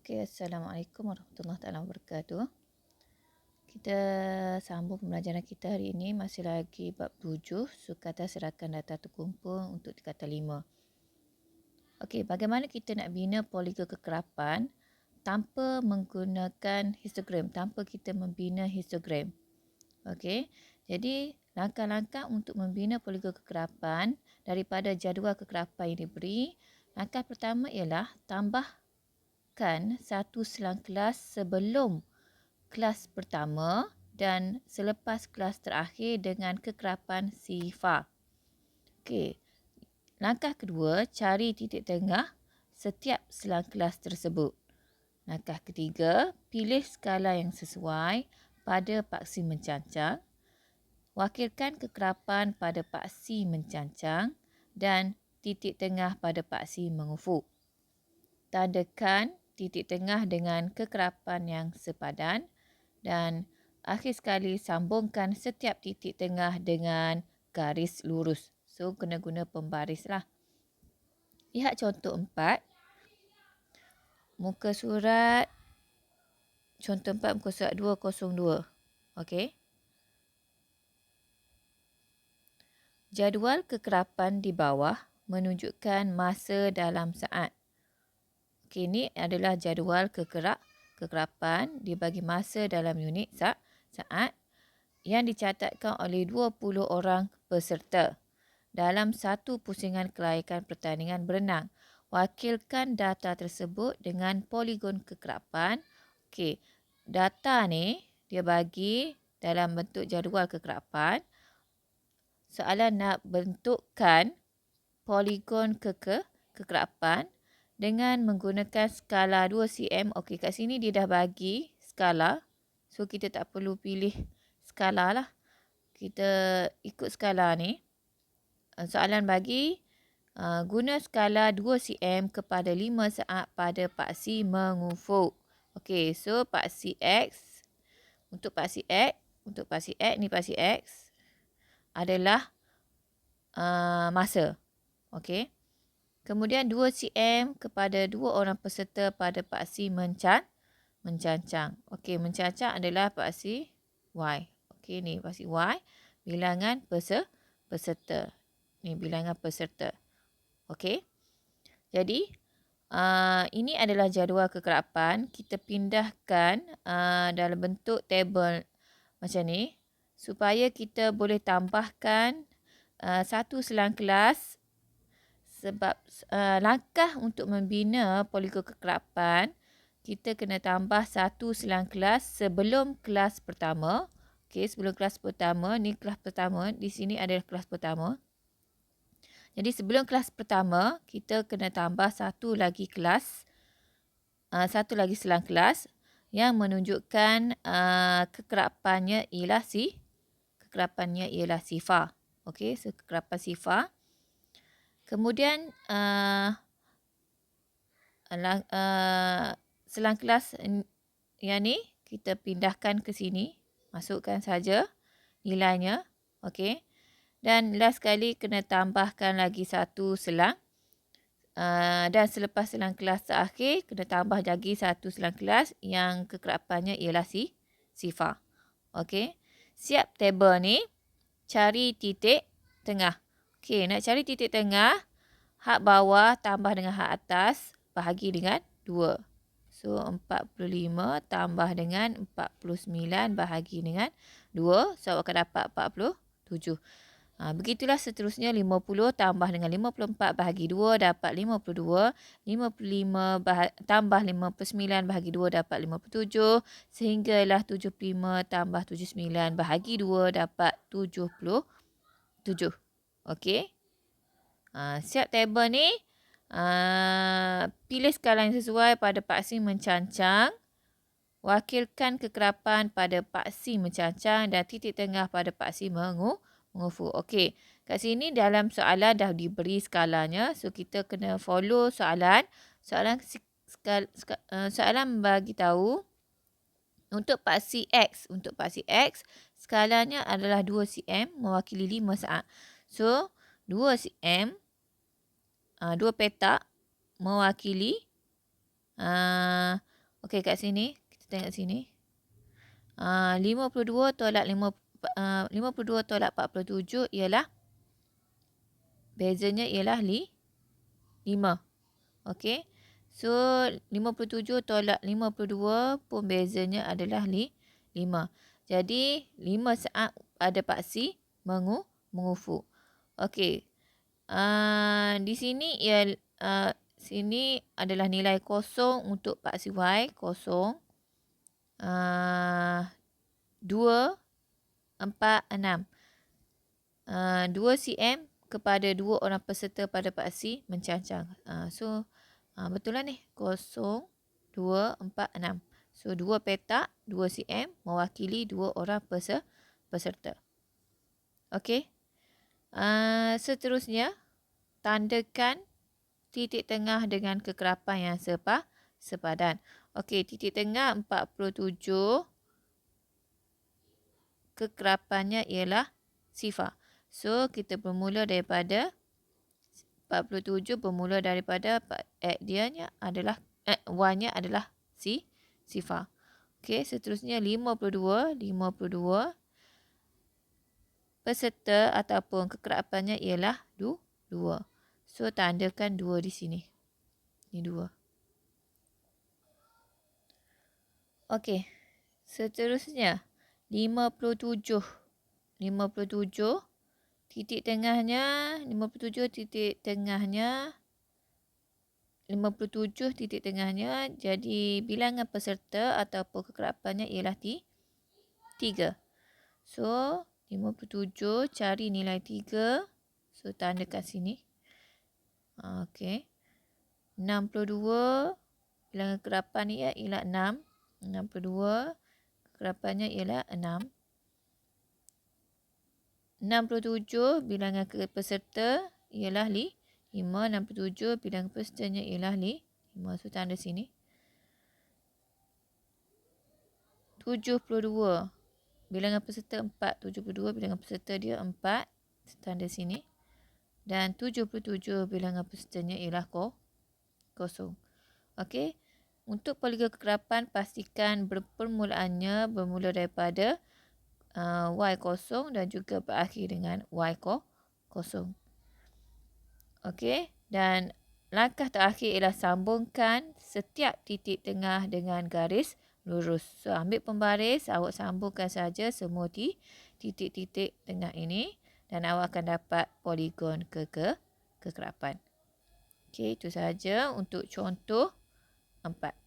Okey, Assalamualaikum warahmatullahi taala wabarakatuh. Kita sambung pembelajaran kita hari ini masih lagi bab 7, sukatan serahkan data terkumpul untuk tingkatan 5. Okey, bagaimana kita nak bina poligon kekerapan tanpa menggunakan histogram, tanpa kita membina histogram. Okey. Jadi, langkah-langkah untuk membina poligon kekerapan daripada jadual kekerapan yang diberi, langkah pertama ialah tambahkan satu selang kelas sebelum kelas pertama dan selepas kelas terakhir dengan kekerapan sifar. Okey. Langkah kedua, cari titik tengah setiap selang kelas tersebut. Langkah ketiga, pilih skala yang sesuai pada paksi mencancang. Wakilkan kekerapan pada paksi mencancang dan titik tengah pada paksi mengufuk. Tandakan titik tengah dengan kekerapan yang sepadan dan akhir sekali sambungkan setiap titik tengah dengan garis lurus. So, kena guna pembaris lah. Lihat contoh 4. Muka surat, contoh 4 muka surat 202. Okey. Jadual kekerapan di bawah menunjukkan masa dalam saat. Okey, ini adalah jadual kekerapan dibagi masa dalam unit saat yang dicatatkan oleh 20 orang peserta dalam satu pusingan kelayakan pertandingan berenang. Wakilkan data tersebut dengan poligon kekerapan. Okey, data ni dia bagi dalam bentuk jadual kekerapan. Soalan nak bentukkan poligon kekerapan dengan menggunakan skala 2cm. Okey, kat sini dia dah bagi skala. So, kita tak perlu pilih skala lah. Kita ikut skala ni. Soalan bagi guna skala 2cm kepada 5 saat pada paksi mengufuk. Okey, so paksi X. Untuk paksi X ni paksi X adalah masa. Okey. Kemudian 2cm kepada 2 orang peserta pada paksi mencancang. Okey, mencancang adalah paksi Y. Okey, ni paksi Y. Bilangan peserta. Ni bilangan peserta. Okey. Jadi, ini adalah jadual kekerapan. Kita pindahkan dalam bentuk tabel macam ni supaya kita boleh tambahkan satu selang kelas. Sebab langkah untuk membina poligon kekerapan, kita kena tambah satu selang kelas sebelum kelas pertama. Okey, sebelum kelas pertama, ni kelas pertama, di sini adalah kelas pertama. Jadi sebelum kelas pertama, kita kena tambah satu lagi kelas, satu lagi selang kelas yang menunjukkan kekerapannya ialah sifar. Okey, so kekerapan sifar. Kemudian selang kelas yang ni kita pindahkan ke sini. Masukkan saja nilainya. Okey. Dan last sekali kena tambahkan lagi satu selang. Dan selepas selang kelas terakhir kena tambah lagi satu selang kelas yang kekerapannya ialah sifar. Okey. Siap tabel ni. Cari titik tengah. Okey, nak cari titik tengah, hak bawah tambah dengan hak atas, bahagi dengan 2. So, 45 tambah dengan 49 bahagi dengan 2. So, akan dapat 47. Begitulah seterusnya 50 tambah dengan 54 bahagi 2 dapat 52. 55 tambah 59 bahagi 2 dapat 57. Sehinggalah 75 tambah 79 bahagi 2 dapat 77. Okey. Siap tabel ni. Pilih skala yang sesuai pada paksi mencancang. Wakilkan kekerapan pada paksi mencancang dan titik tengah pada paksi mengufuk. Okey. Kat sini dalam soalan dah diberi skalanya. So, kita kena follow soalan. Soalan bagi tahu untuk paksi X. Untuk paksi X, skalanya adalah 2cm mewakili 5 saat. So, 2cm, 2 petak mewakili Okey, kat sini. Kita tengok sini. 52 tolak 52 tolak 47 ialah, bezanya ialah 5. Okey. So, 57 tolak 52 pun bezanya adalah 5. Jadi, 5 saat ada paksi mengufuk. Okey. Di sini sini adalah nilai kosong untuk paksi Y. Kosong. 2, 4, 6. 2 cm kepada 2 orang peserta pada paksi mencancang. So, betul lah ni. 0, 2, 4, 6. So, 2 petak, 2 cm mewakili 2 orang peserta. Okey. Seterusnya, tandakan titik tengah dengan kekerapan yang sepadan. Okey, titik tengah 47. Kekerapannya ialah sifar. So, kita bermula daripada 47 bermula daripada Y-nya adalah sifar. Okey, seterusnya 52 peserta ataupun kekerapannya ialah 2. So, tandakan 2 di sini. Ini 2. Okey, seterusnya 57 titik tengahnya 57 titik tengahnya jadi bilangan peserta ataupun kekerapannya ialah 3. So, 57 cari nilai 3. So, tandakan sini. Okey. 62 bilangan kekerapan ni ialah 6. 62 kekerapannya ialah 6. 67 bilangan peserta ialah 5. 67 bilangan pesertanya ialah 5. So, tanda sini. 72 bilangan peserta 4. 72 bilangan peserta dia 4. Tanda sini. Dan 77 bilangan pesertanya ialah 0. Okey. Untuk poligon kekerapan, pastikan permulaannya bermula daripada Y0 dan juga berakhir dengan Y0. Okey. Dan langkah terakhir ialah sambungkan setiap titik tengah dengan garis lurus. So, ambil pembaris, awak sambungkan saja semua titik-titik tengah ini dan awak akan dapat poligon kekerapan. Okey, itu sahaja untuk contoh 4.